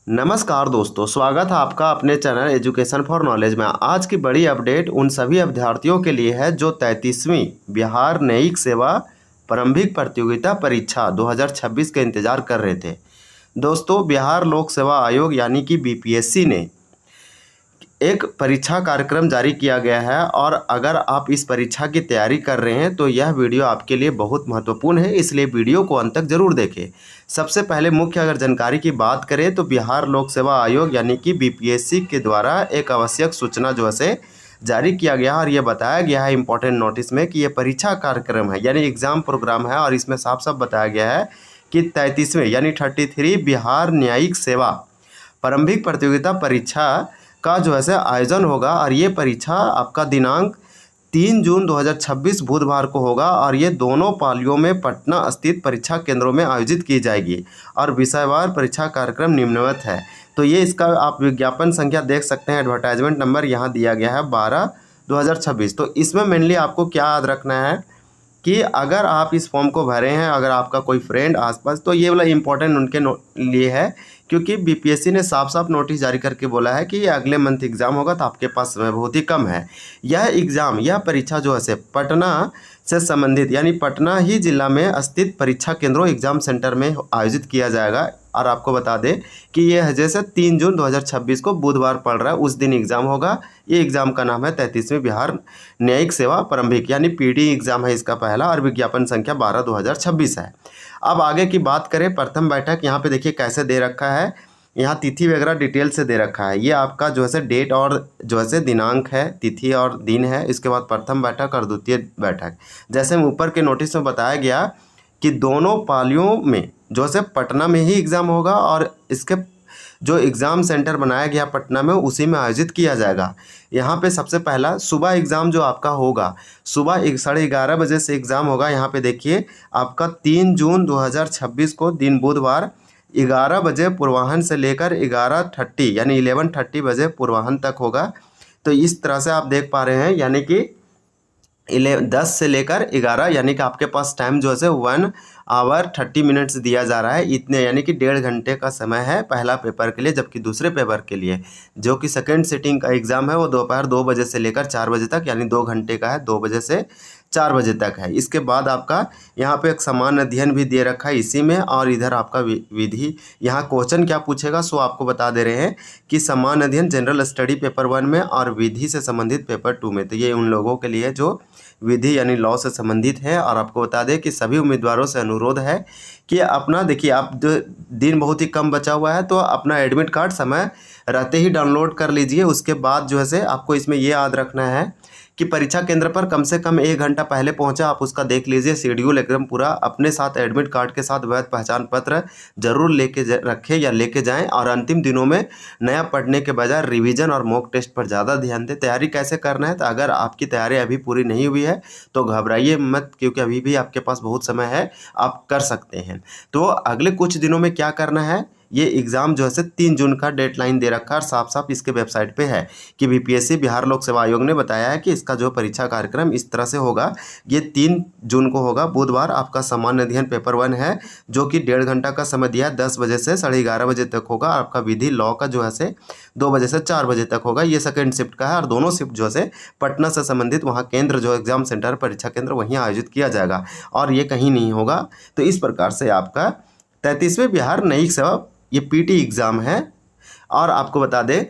नमस्कार दोस्तों, स्वागत है आपका अपने चैनल एजुकेशन फॉर नॉलेज में। आज की बड़ी अपडेट उन सभी अभ्यर्थियों के लिए है जो 33वीं बिहार न्यायिक सेवा प्रारंभिक प्रतियोगिता परीक्षा 2026 का इंतजार कर रहे थे। दोस्तों, बिहार लोक सेवा आयोग यानी कि बीपीएससी ने एक परीक्षा कार्यक्रम जारी किया गया है और अगर आप इस परीक्षा की तैयारी कर रहे हैं तो यह वीडियो आपके लिए बहुत महत्वपूर्ण है, इसलिए वीडियो को अंत तक जरूर देखें। सबसे पहले मुख्य अगर जानकारी की बात करें तो बिहार लोक सेवा आयोग यानी कि बीपीएससी के द्वारा एक आवश्यक सूचना जो है जारी किया गया और ये बताया गया है इंपॉर्टेंट नोटिस में कि ये परीक्षा कार्यक्रम है यानी एग्ज़ाम प्रोग्राम है और इसमें साफ साफ बताया गया है कि 33वें यानी 33 बिहार न्यायिक सेवा प्रारंभिक प्रतियोगिता परीक्षा का जो है आयोजन होगा और ये परीक्षा आपका दिनांक 3 जून 2026 बुधवार को होगा और ये दोनों पालियों में पटना स्थित परीक्षा केंद्रों में आयोजित की जाएगी और विषयवार परीक्षा कार्यक्रम निम्नवत है। तो ये इसका आप विज्ञापन संख्या देख सकते हैं, एडवर्टाइजमेंट नंबर यहाँ दिया गया है 12/2026। तो इसमें मेनली आपको क्या याद रखना है कि अगर आप इस फॉर्म को भरे हैं, अगर आपका कोई फ्रेंड आसपास, तो ये वाला इम्पोर्टेंट उनके लिए है क्योंकि बीपीएससी ने साफ साफ नोटिस जारी करके बोला है कि ये अगले मंथ एग्ज़ाम होगा तो आपके पास समय बहुत ही कम है। यह परीक्षा जो है पटना से संबंधित यानी पटना ही जिला में स्थित परीक्षा केंद्रों एग्ज़ाम सेंटर में आयोजित किया जाएगा। और आपको बता दें कि ये है जैसे 3 जून 2026 को बुधवार पड़ रहा है, उस दिन एग्ज़ाम होगा। ये एग्ज़ाम का नाम है 33वीं बिहार न्यायिक सेवा प्रारंभिक यानी पीडी एग्ज़ाम है इसका पहला और विज्ञापन संख्या 12/2026 है। अब आगे की बात करें, प्रथम बैठक यहाँ पे देखिए कैसे दे रखा है, यहाँ तिथि वगैरह डिटेल से दे रखा है। ये आपका जो है डेट और जो है दिनांक है, तिथि और दिन है। इसके बाद प्रथम बैठक और द्वितीय बैठक, जैसे ऊपर के नोटिस में बताया गया कि दोनों पालियों में जो है पटना में ही एग्ज़ाम होगा और इसके जो एग्ज़ाम सेंटर बनाया गया पटना में उसी में आयोजित किया जाएगा। यहाँ पे सबसे पहला सुबह एग्ज़ाम जो आपका होगा, सुबह 11:30 बजे से एग्ज़ाम होगा। यहाँ पे देखिए आपका 3 जून 2026 को दिन बुधवार 11 बजे पूर्वाह्न से लेकर 11:30 यानी 11:30 बजे पूर्वाह्न तक होगा। तो इस तरह से आप देख पा रहे हैं यानी कि 10 से लेकर 11 यानी कि आपके पास टाइम जो है 1 आवर 30 मिनट्स दिया जा रहा है। इतने यानी कि 1.5 घंटे का समय है पहला पेपर के लिए, जबकि दूसरे पेपर के लिए जो कि सेकंड सिटिंग का एग्ज़ाम है वो दोपहर 2 बजे से लेकर 4 बजे तक यानी 2 घंटे का है, 2 बजे से 4 बजे तक है। इसके बाद आपका यहाँ पे एक सामान्य अध्ययन भी दे रखा है इसी में और इधर आपका विधि। यहाँ क्वेश्चन क्या पूछेगा सो आपको बता दे रहे हैं कि सामान्य अध्ययन जनरल स्टडी पेपर 1 में और विधि से संबंधित पेपर 2 में। तो ये उन लोगों के लिए जो विधि यानी लॉ से संबंधित है। और आपको बता दें कि सभी उम्मीदवारों से अनुरोध है कि अपना देखिए आप दिन बहुत ही कम बचा हुआ है तो अपना एडमिट कार्ड समय रहते ही डाउनलोड कर लीजिए। उसके बाद जो है आपको इसमें ये याद रखना है कि परीक्षा केंद्र पर कम से कम 1 घंटा पहले पहुंचा, आप उसका देख लीजिए शेड्यूल एकदम पूरा। अपने साथ एडमिट कार्ड के साथ वैध पहचान पत्र जरूर लेके रखें या लेके जाएं और अंतिम दिनों में नया पढ़ने के बजाय रिवीजन और मॉक टेस्ट पर ज़्यादा ध्यान दें। तैयारी कैसे करना है, तो अगर आपकी तैयारी अभी पूरी नहीं हुई है तो घबराइए मत क्योंकि अभी भी आपके पास बहुत समय है, आप कर सकते हैं। तो अगले कुछ दिनों में क्या करना है, ये एग्ज़ाम जो है 3 जून का डेडलाइन दे रखा है और साफ साफ इसके वेबसाइट पे है कि बीपीएससी बिहार लोक सेवा आयोग ने बताया है कि इसका जो परीक्षा कार्यक्रम इस तरह से होगा। ये 3 जून को होगा बुधवार। आपका सामान्य अध्ययन पेपर 1 है जो कि 1.5 घंटा का समय दिया है, 10 बजे से 11:30 बजे तक होगा। आपका विधि लॉ का जो है 2 बजे से 4 बजे तक होगा। ये सेकेंड शिफ्ट का है और दोनों शिफ्ट जो है पटना से संबंधित वहाँ केंद्र जो एग्जाम सेंटर परीक्षा केंद्र वहीं आयोजित किया जाएगा और ये कहीं नहीं होगा। तो इस प्रकार से आपका 33वें बिहार न्यायिक सेवा ये पीटी एग्ज़ाम है। और आपको बता दें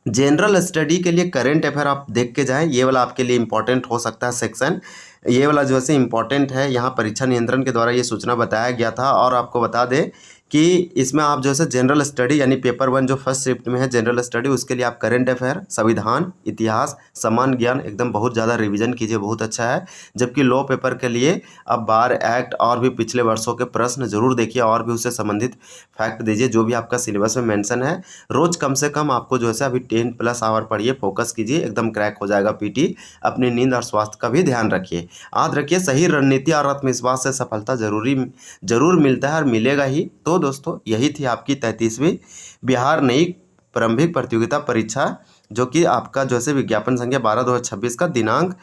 जनरल स्टडी के लिए करेंट अफेयर आप देख के जाएं, ये वाला आपके लिए इंपॉर्टेंट हो सकता है सेक्शन। ये वाला जो है इंपॉर्टेंट है, यहाँ परीक्षा नियंत्रण के द्वारा ये सूचना बताया गया था। और आपको बता दें कि इसमें आप जो है जनरल स्टडी यानी पेपर 1 जो फर्स्ट शिफ्ट में है जनरल स्टडी, उसके लिए आप करेंट अफेयर, संविधान, इतिहास, सामान्य ज्ञान एकदम बहुत ज़्यादा रिवीजन कीजिए, बहुत अच्छा है। जबकि लॉ पेपर के लिए आप बार एक्ट और भी पिछले वर्षों के प्रश्न जरूर देखिए और भी उससे संबंधित फैक्ट दीजिए जो भी आपका सिलेबस में मेंशन है। रोज़ कम से कम आपको जो है अभी 10+ आवर पढ़िए, फोकस कीजिए, एकदम क्रैक हो जाएगा पीटी। अपनी नींद और स्वास्थ्य का भी ध्यान रखिए। याद रखिए सही रणनीति और आत्मविश्वास से सफलता जरूर मिलता है और मिलेगा ही। तो दोस्तों यही थी आपकी 33वीं बिहार न्यायिक प्रारंभिक प्रतियोगिता परीक्षा जो कि आपका जो है विज्ञापन संख्या 12/2026 का दिनांक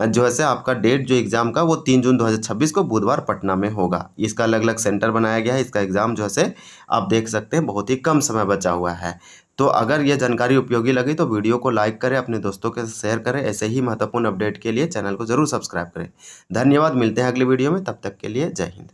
जो है से आपका डेट जो एग्ज़ाम का वो 3 जून 2026 को बुधवार पटना में होगा। इसका अलग-अलग सेंटर बनाया गया है। इसका एग्ज़ाम जो है से आप देख सकते हैं बहुत ही कम समय बचा हुआ है। तो अगर ये जानकारी उपयोगी लगी तो वीडियो को लाइक करें, अपने दोस्तों के साथ शेयर करें। ऐसे ही महत्वपूर्ण अपडेट के लिए चैनल को ज़रूर सब्सक्राइब करें। धन्यवाद, मिलते हैं अगली वीडियो में, तब तक के लिए जय हिंद।